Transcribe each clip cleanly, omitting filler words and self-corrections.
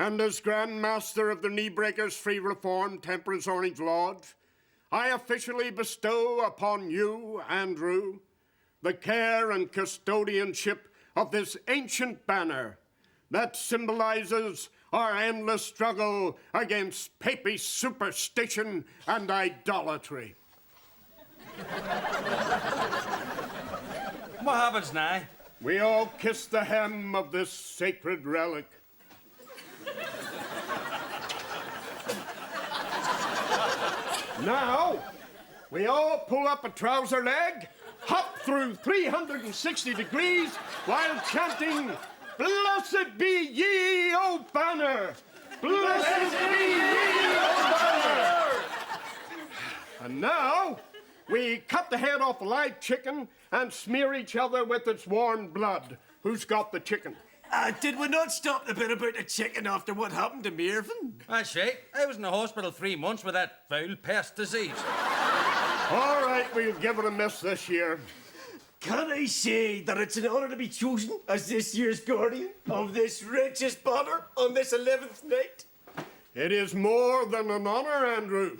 and as Grand Master of the Knee Breakers Free Reform Temperance Orange Lodge, I officially bestow upon you, Andrew, the care and custodianship of this ancient banner that symbolizes our endless struggle against papist superstition and idolatry. What happens now? We all kiss the hem of this sacred relic. Now, we all pull up a trouser leg, hop through 360 degrees while chanting, "Blessed be ye, O banner! Blessed be ye, O banner!" And now, we cut the head off a live chicken and smear each other with its warm blood. Who's got the chicken? Did we not stop the bit about the chicken after what happened to Mervyn? That's right. I was in the hospital 3 months with that foul pest disease. All right, we'll give it a miss this year. Can I say that it's an honour to be chosen as this year's guardian of this richest banner on this 11th night? It is more than an honour, Andrew.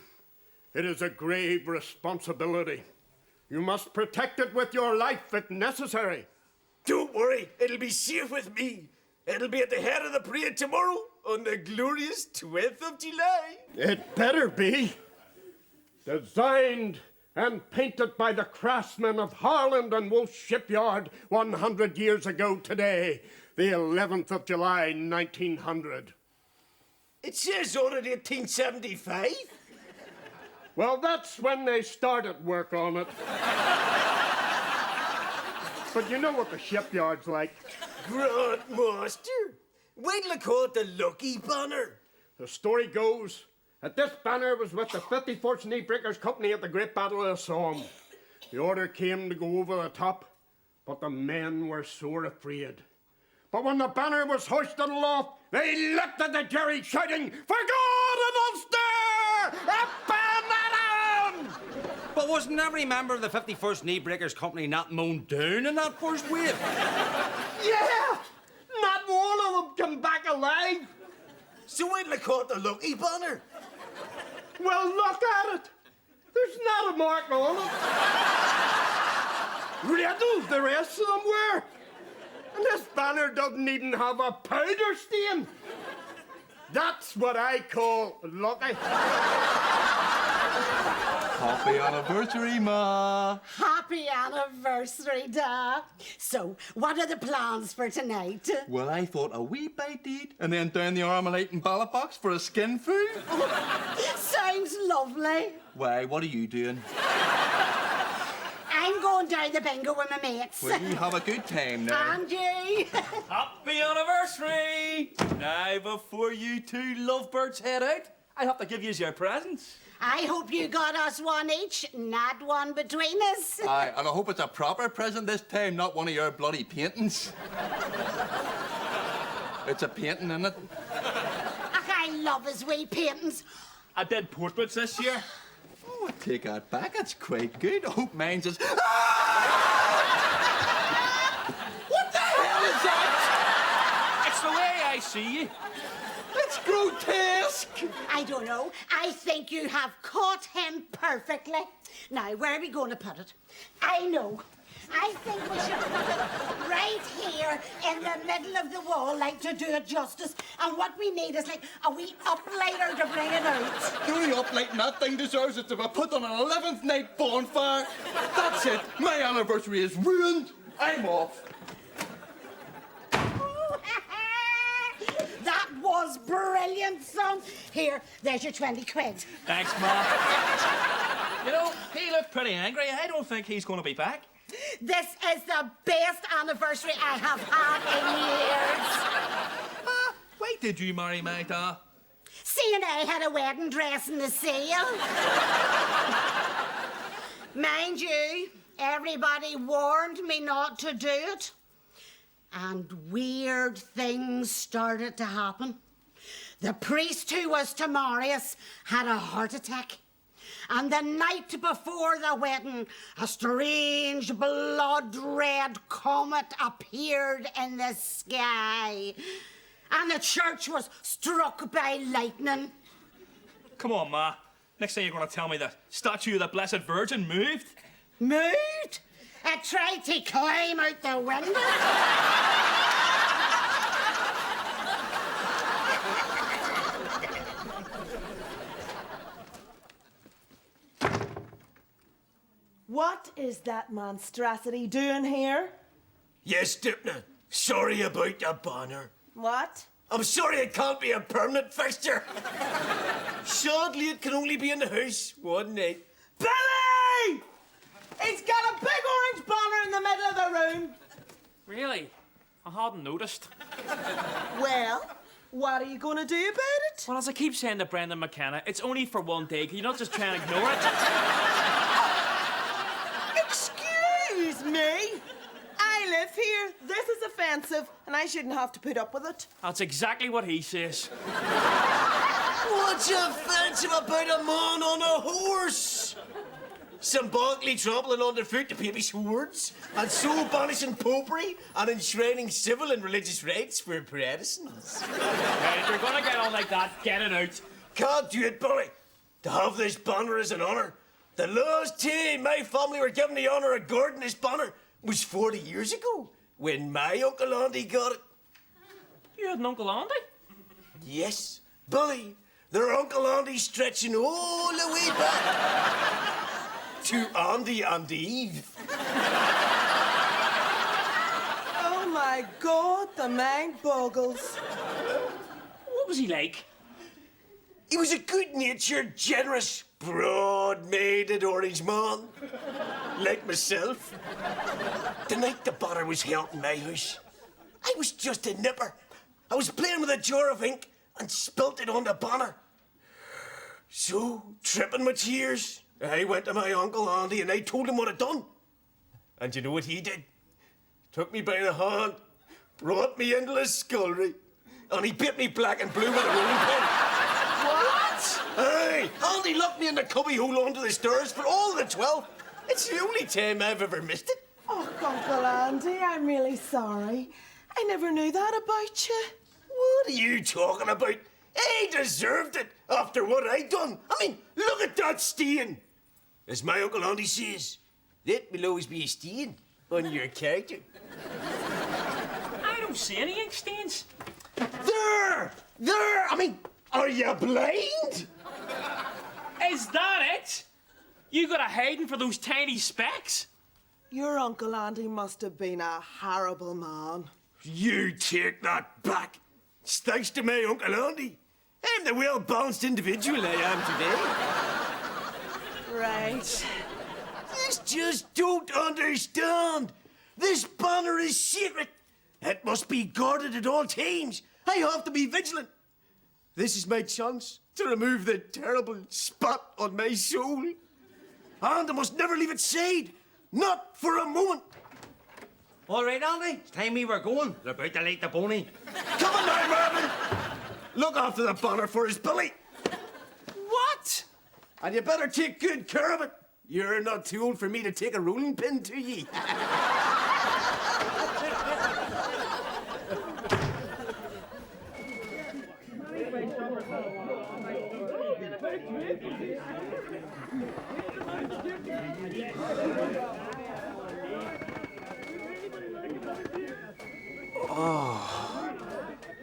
It is a grave responsibility. You must protect it with your life if necessary. Don't worry, it'll be safe with me. It'll be at the head of the parade tomorrow on the glorious 12th of July. It better be. Designed and painted by the craftsmen of Harland and Wolff Shipyard 100 years ago today, the 11th of July, 1900. It says on it 1875. Well, that's when they started work on it. But you know what the shipyard's like. Grand Master, wait till I call it the Lucky Banner. The story goes that this banner was with the 51st Knee Breakers Company at the Great Battle of the Somme. The order came to go over the top, but the men were sore afraid. But when the banner was hoisted aloft, they leapt at the jerry, shouting, "For God and Ulster! A banner!" But wasn't every member of the 51st Knee Breakers Company not mown down in that first wave? Yeah! Not one of them came back alive. So wait till I call it the Lucky Banner. Well, look at it. There's not a mark on it. Riddles the rest of them were. And this banner doesn't even have a powder stain. That's what I call lucky. Happy anniversary, Ma. Happy anniversary, Da. So, what are the plans for tonight? Well, I thought a wee bite to eat and then down the Armalite and ballot box for a skin food. Sounds lovely. Why, what are you doing? I'm going down the bingo with my mates. Well, you have a good time now. And you? Happy anniversary! Now, before you two lovebirds head out, I have to give you your presents. I hope you got us one each, not one between us. Aye, and I hope it's a proper present this time, not one of your bloody paintings. It's a painting, isn't it? I love his wee paintings. I did portraits this year. Oh, take that back, it's quite good. I hope mine's just... What the hell is that? It's the way I see you. It's grotesque. I don't know. I think you have caught him perfectly. Now, where are we going to put it? I know. I think we should put it right here in the middle of the wall, like to do it justice. And what we need is like a wee uplighter to bring it out. Doing uplighting that thing deserves it to be put on an 11th night bonfire. That's it. My anniversary is ruined. I'm off. That was brilliant, son. Here, there's your 20 quid. Thanks, Ma. You know, he looked pretty angry. I don't think he's going to be back. This is the best anniversary I have had in years. Why did you marry my da? C&A had a wedding dress in the sale. Mind you, everybody warned me not to do it. And weird things started to happen. The priest who was to marry us had a heart attack. And the night before the wedding, a strange blood-red comet appeared in the sky. and the church was struck by lightning. Come on, Ma. Next thing you're going to tell me the statue of the Blessed Virgin moved? Moved? It tried to climb out the window. What is that monstrosity doing here? Yes, Dipna. Sorry about the banner. What? I'm sorry it can't be a permanent fixture. Sadly, it can only be in the house one night. Billy! He's got a big orange banner in the middle of the room. Really? I hadn't noticed. Well, what are you going to do about it? Well, as I keep saying to Brendan McKenna, it's only for one day. Can you not just try and ignore it? Excuse me. I live here. This is offensive, and I shouldn't have to put up with it. That's exactly what he says. What's offensive about a man on a horse? Symbolically trampling underfoot the papist words, and so banishing popery and enshrining civil and religious rights for Protestants. Right, if you're gonna get on like that, get it out. Can't do it, Billy. To have this banner is an honour. The last time my family were given the honour of guarding this banner was 40 years ago, when my Uncle Andy got it. You had an Uncle Andy? Yes, Billy, their Uncle Andy stretching all the way back to Andy and Eve. Oh my God, the mind boggles. What was he like? He was a good-natured, generous, broad-minded orange man, like myself. The night the banner was held in my house, I was just a nipper. I was playing with a jar of ink and spilt it on the banner. So, tripping with tears, I went to my Uncle Andy and I told him what I'd done. And you know what he did? Took me by the hand, brought me into the scullery, and he bit me black and blue with a rolling pin. What? Hey, Andy locked me in the cubby hole under the stairs for all the 12th. It's the only time I've ever missed it. Oh, Uncle Andy, I'm really sorry. I never knew that about you. What are you talking about? I deserved it after what I done. I mean, look at that stain. As my Uncle Andy says, that will always be a stain on your character. I don't see any ink stains. There! There! I mean, are you blind? Is that it? You got a hiding for those tiny specks? Your Uncle Andy must have been a horrible man. You take that back. It's thanks to my Uncle Andy. I'm the well-balanced individual I am today. Right. You just don't understand. This banner is sacred. It must be guarded at all times. I have to be vigilant. This is my chance to remove the terrible spot on my soul. And I must never leave its side. Not for a moment. All right, Andy, it's time we were going. They're about to light the pony. Come on now, Marvin. Look after the banner for us, Billy. What? And you better take good care of it. You're not too old for me to take a rolling pin to ye.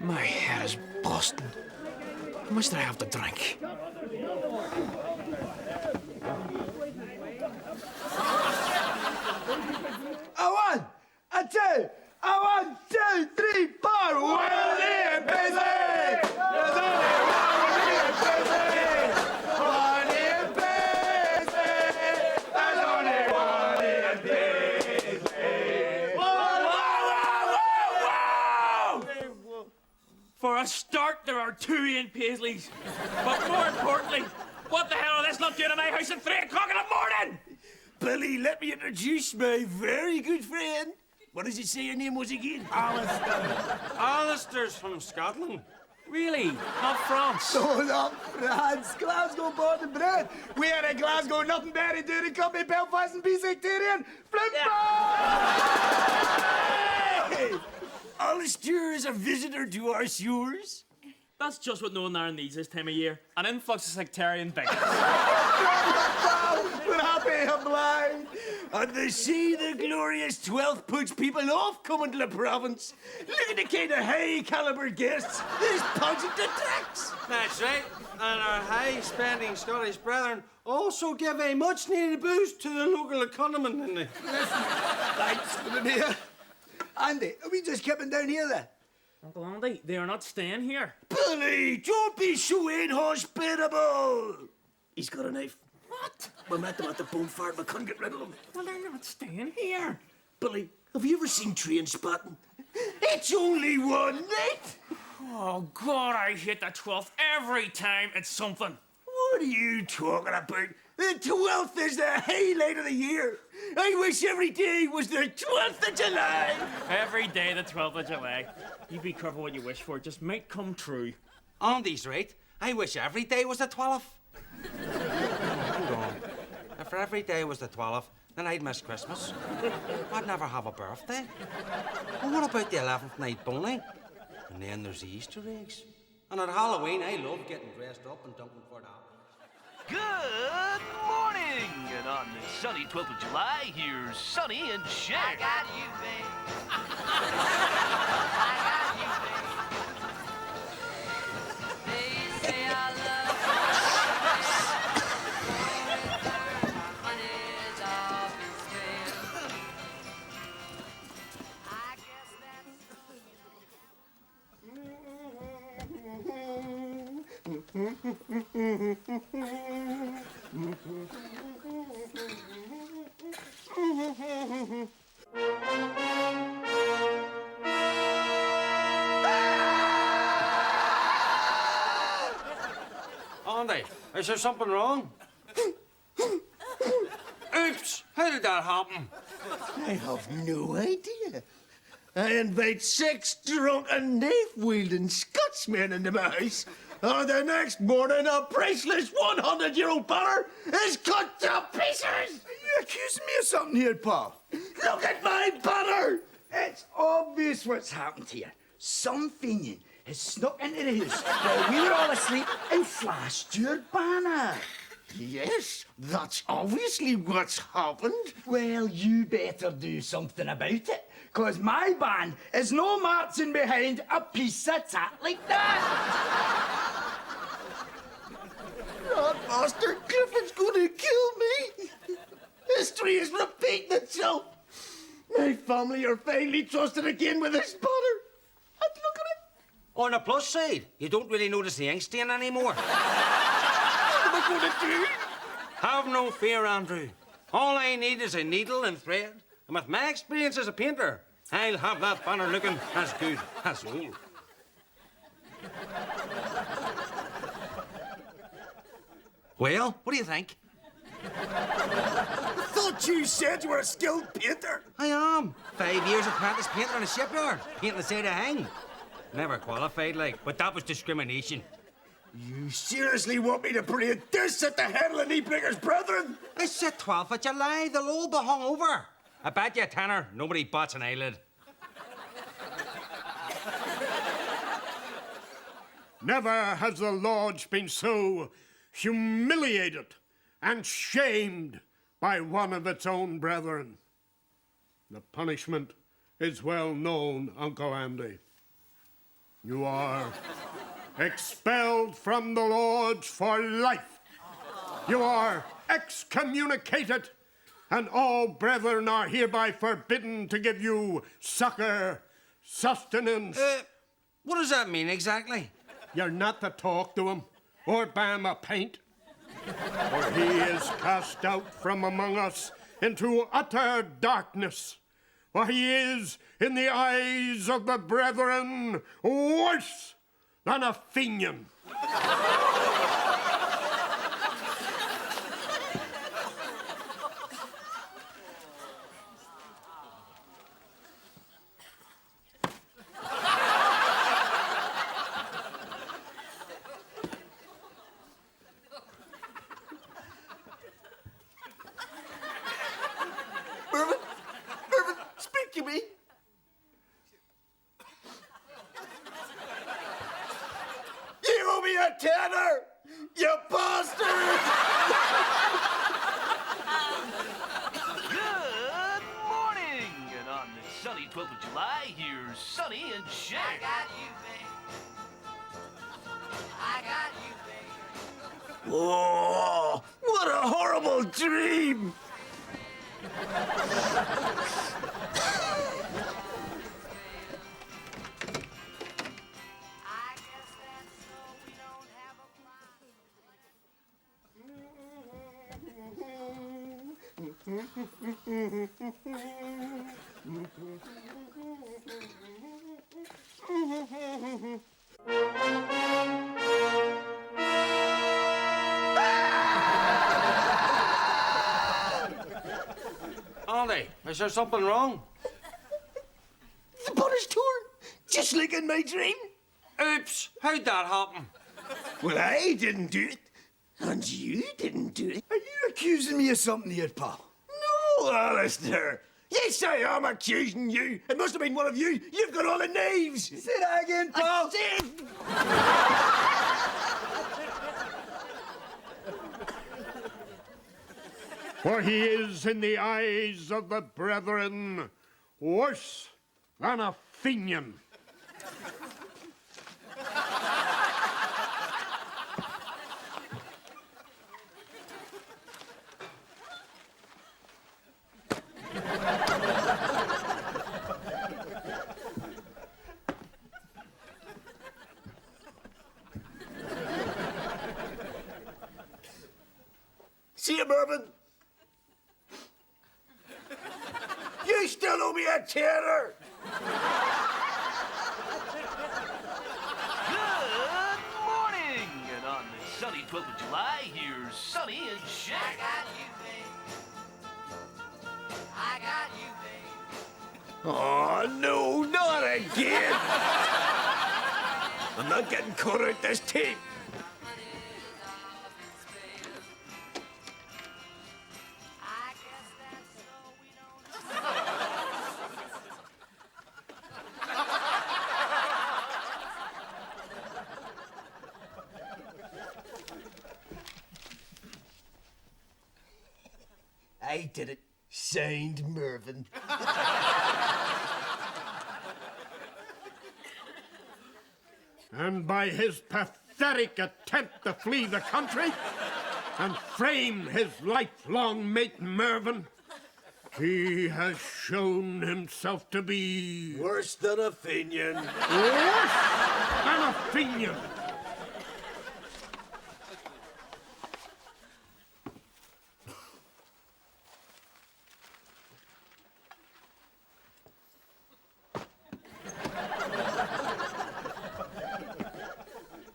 My head is busting. How much do I have to drink? A 1, a 2, a 1, 2, 3, 4. Willie busy! There's only one busy! One busy! There's only one busy! Whoa! For a start, there are 2 Ian Paisleys. But more importantly, what the hell are this not doing in my house at 3 o'clock in the morning? Billy, let me introduce my very good friend. What does he say your name was again? Alistair. Alistair's from Scotland. Really? Not France? Hold up, France. Glasgow born and bred. We had in Glasgow nothing better to do than come to Belfast and be sectarian. Flip Hey! Alistair as a visitor to our shores? That's just what Northern Ireland needs this time of year. An influx of sectarian bigots. We're happy and blind. And they see the glorious Twelfth puts people off coming to the province. Look at the kind of high-caliber guests this pageant attracts. That's right. And our high-spending Scottish brethren also give a much-needed boost to the local economy. Didn't they? Thanks for the beer. Andy, are we just coming down here then? Uncle Andy, they are not staying here. Billy, don't be so inhospitable. He's got a knife. What? We met them at the bonfire, but couldn't get rid of them. Well, they're not staying here. Billy, have you ever seen train spotting? It's only one night. Oh, God, I hate the 12th every time it's something. What are you talking about? The 12th is the highlight of the year. I wish every day was the 12th of July. Every day the 12th of July. You be careful what you wish for. It just might come true. Andy's right. I wish every day was the 12th. Hold on. If every day was the 12th, then I'd miss Christmas. I'd never have a birthday. Well, what about the 11th night bowling? And then there's the Easter eggs. And at Halloween, I love getting dressed up and dumping for that. Good morning! And on this sunny 12th of July, here's Sonny and Cher. I got you, babe. I got you, babe. They say I love you. I guess Andy, is there something wrong? Oops! How did that happen? I have no idea. I invite 6 drunken knife-wielding Scotsmen into my house. And the next morning, a priceless 100-year-old banner is cut to pieces. Are you accusing me of something here, Paul? Look at my banner. It's obvious what's happened here. Some fiend has snuck into the house while we were all asleep and flashed your banner. Yes, that's obviously what's happened. Well, you better do something about it, because my band is no marching behind a piece of tat like that. That bastard Clifford's going to kill me. History is repeating itself. My family are finally trusted again with this banner. And look at it. On the plus side, you don't really notice the ink stain anymore. What am I going to do? Have no fear, Andrew. All I need is a needle and thread, and with my experience as a painter, I'll have that banner looking as good as old. Well, what do you think? I thought you said you were a skilled painter. I am. 5 years apprentice painter in a shipyard, painting the side of hang. Never qualified, like, but that was discrimination. You seriously want me to parade this at the head of the knee-breakers, brethren? It's the 12th of July. They'll all be hung over. I bet you, Tanner, nobody bats an eyelid. Never has the Lodge been so humiliated and shamed by one of its own brethren. The punishment is well known, Uncle Andy. You are expelled from the Lodge for life. You are excommunicated, and all brethren are hereby forbidden to give you succor, sustenance. What does that mean exactly? You're not to talk to him or buy him a pint, for he is cast out from among us into utter darkness, for he is, in the eyes of the brethren, worse than a Fenian. Mervyn, speak to me. banner! You bastard! Good morning! And on this sunny 12th of July, here's Sonny and Cher. I got you, babe. I got you, babe. Oh, what a horrible dream! I guess that's so we don't have a Andy, is there something wrong? The banner's torn, just like in my dream. Oops, how'd that happen? Well, I didn't do it, and you didn't do it. Are you accusing me of something here, pal? No, Alistair. Yes, I am accusing you. It must have been one of you. You've got all the knives. Say that again, pal. For he is in the eyes of the brethren worse than a Fenian. See you, Mervyn. You still owe me a tenner. Good morning! And on this sunny 12th of July, here's Sonny and Cher. I got you, babe. I got you, babe. Oh, no, not again. I'm not getting caught out this tape. I guess that's so we don't I did it. Signed, Mervyn. And by his pathetic attempt to flee the country and frame his lifelong mate Mervyn, he has shown himself to be Worse than a Fenian. worse than a Fenian.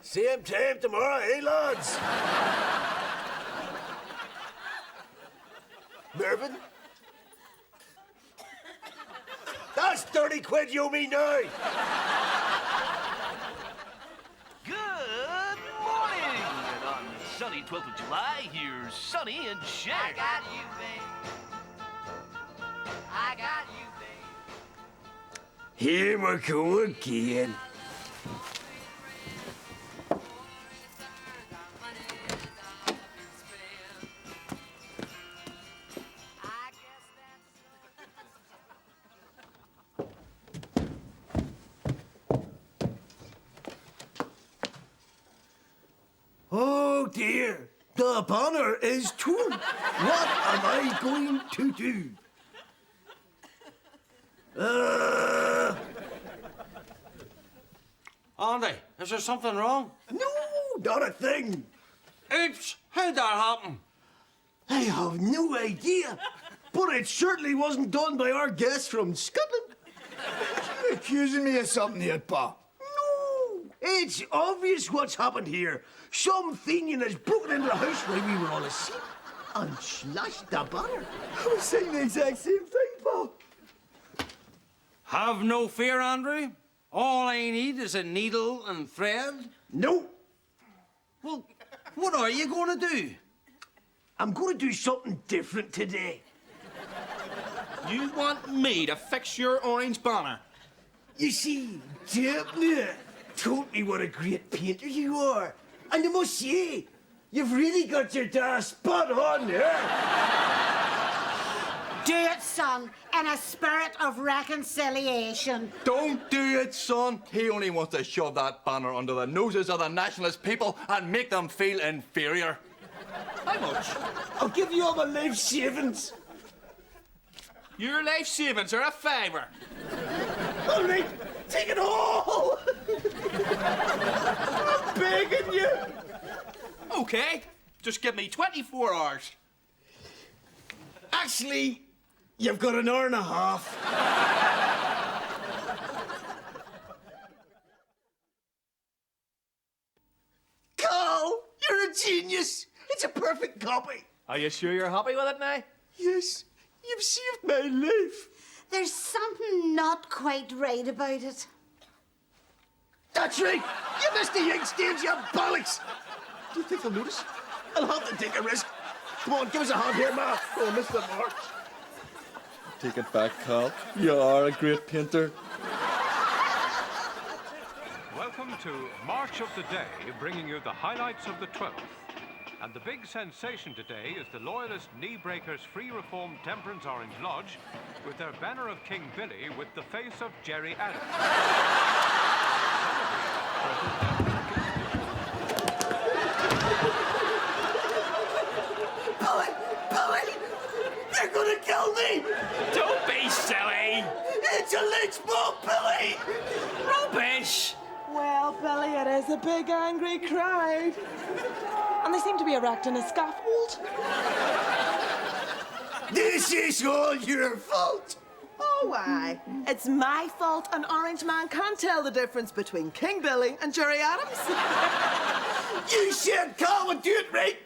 Same time tomorrow, eh, lads? Mervyn? That's 30 quid you owe me now. Good morning! And on this sunny 12th of July, here's Sonny and Cher. I got you, babe. I got you, babe. Here we go again. I guess that's Oh dear, the banner is torn. What am I going to do? Andy, is there something wrong? No, not a thing. Oops, how'd that happen? I have no idea, but it certainly wasn't done by our guest from Scotland. You accusing me of something here, pal? No, it's obvious what's happened here. Some Fenian has broken into the house while we were all asleep and slashed the banner. I was saying the exact same thing, pal. Have no fear, Andrew. All I need is a needle and thread. No, Well, what are you going to do? I'm going to do something different today. You want me to fix your orange banner? You see, Dabney told me what a great painter you are. And I must say, you've really got your da spot on there. Do it, son, in a spirit of reconciliation. Don't do it, son. He only wants to shove that banner under the noses of the nationalist people and make them feel inferior. How much? I'll give you all my life savings. Your life savings are a favour. All right, take it all. I'm begging you. Okay, just give me 24 hours. Actually, you've got an hour and a half. Carl, you're a genius. It's a perfect copy. Are you sure you're happy with it now? Yes, you've saved my life. There's something not quite right about it. That's right. You missed the ink stains, you bollocks. Do you think they'll notice? I'll have to take a risk. Come on, give us a hand here, Ma. Oh, Mr. Mark. Take it back, Carl. You are a great painter. Welcome to March of the Day, bringing you the highlights of the 12th. And the big sensation today is the Loyalist Knee Breakers Free Reform Temperance Orange Lodge with their banner of King Billy with the face of Jerry Adams. Billy! They're gonna kill me! Don't be silly! It's a lynch mob, Billy! Rubbish! Well, Billy, it is a big angry crowd. And they seem to be erecting a scaffold. This is all your fault. Oh, why? It's my fault an orange man can't tell the difference between King Billy and Jerry Adams. You said Carl would do it right.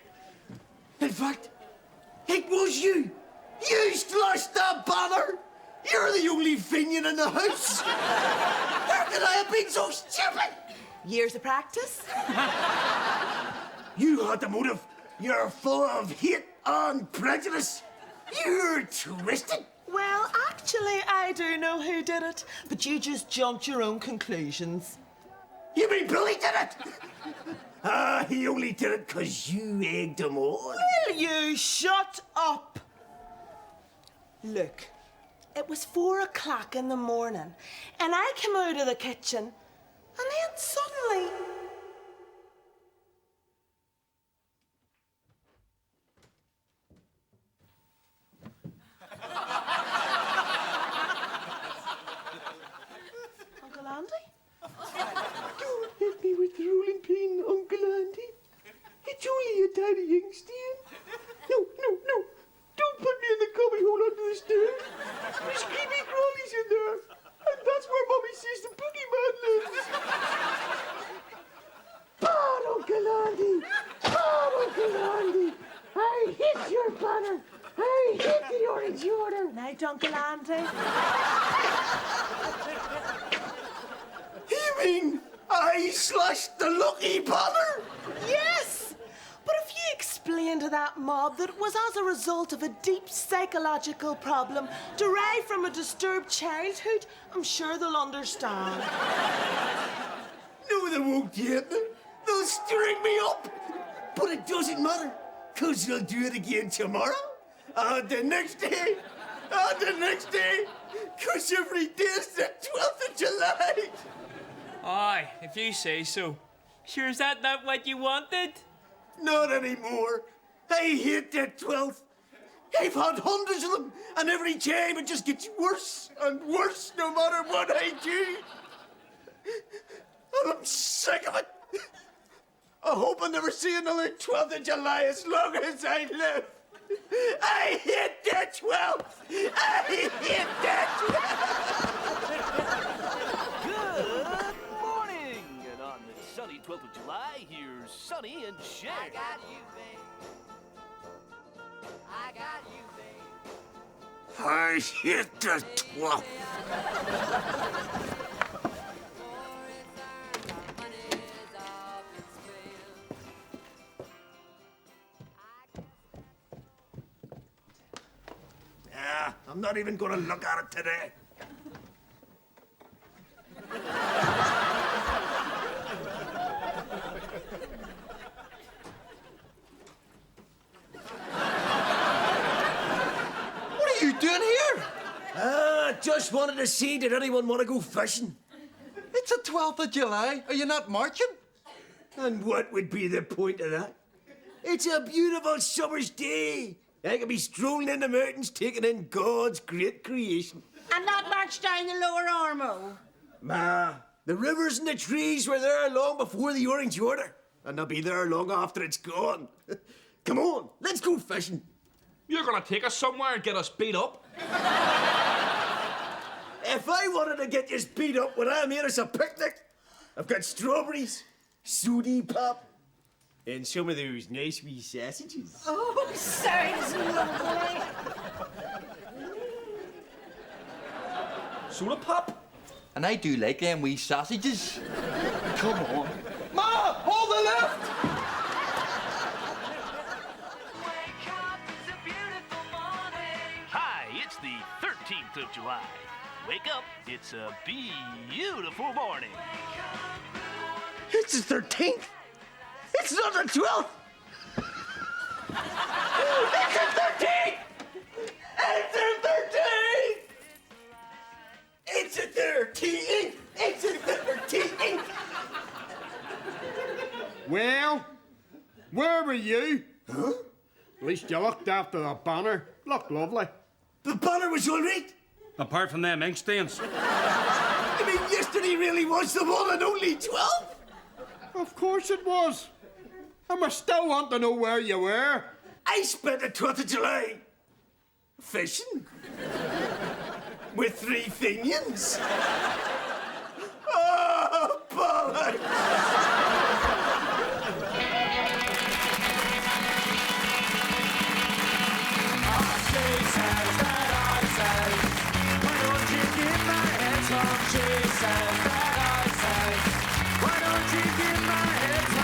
In fact, it was you. You slashed that banner. You're the only Finian in the house. How could I have been so stupid? Years of practice. You had the motive. You're full of hate and prejudice. You're twisted. Well, actually, I do know who did it, but you just jumped your own conclusions. You mean Billy did it? He only did it because you egged him on. Will you shut up? Look, it was 4 o'clock in the morning, and I came out of the kitchen, and then suddenly... Uncle Andy? Don't hit me with the rolling pin, Uncle Andy. It's only a tiny ink stain. No. Don't put me in the cubby hole under the stairs. There's creepy crawlies in there. And that's where Mummy says the boogeyman lives. Bad Uncle Andy. Bad Uncle Andy. I hate your banner. I hate the orange order. Night, Uncle Andy. You mean I slashed the lucky banner? Yes! But if you explain to that mob that it was as a result of a deep psychological problem derived from a disturbed childhood, I'm sure they'll understand. No, they won't yet. They'll string me up. But it doesn't matter, because they'll do it again tomorrow, and the next day, and the next day, because every day is the 12th of July. Aye, if you say so. Sure, is that not what you wanted? Not anymore. I hate the 12th. I've had hundreds of them, and every time it just gets worse and worse no matter what I do. And I'm sick of it. I hope I never see another 12th of July as long as I live. I hate the 12th. I hate the 12th. Good morning! And on this sunny 12th of July, here's Sonny and Cher. I got you, babe. I got you, babe. I hate the 12th. I'm not even going to look at it today. just wanted to see, did anyone want to go fishing? It's the 12th of July. Are you not marching? And what would be the point of that? It's a beautiful summer's day. I could be strolling in the mountains taking in God's great creation. And not march down the lower Ormo. Ma, the rivers and the trees were there long before the Orange Order, and they'll be there long after it's gone. Come on, let's go fishing. You're gonna take us somewhere and get us beat up? If I wanted to get you beat up when I'm here as a picnic, I've got strawberries, sooty pop, and some of those nice wee sausages. Oh, sounds lovely. Soda pop? And I do like them wee sausages. Come on. Ma, hold the left! Hi, it's the 13th of July. Wake up, it's a beautiful morning. It's the 13th. It's not the 12th. It's the 13th. It's the 13th. It's the 13th. It's the 13th. Well, where were you? Huh? At least you looked after the banner. Looked lovely. The banner was all right. Apart from them ink stains. You mean yesterday really was the one and only 12th? Of course it was. And we still want to know where you were. I spent the 12th of July fishing with 3 Fenians. Oh, bollocks! She says that I say, why don't you give my head some?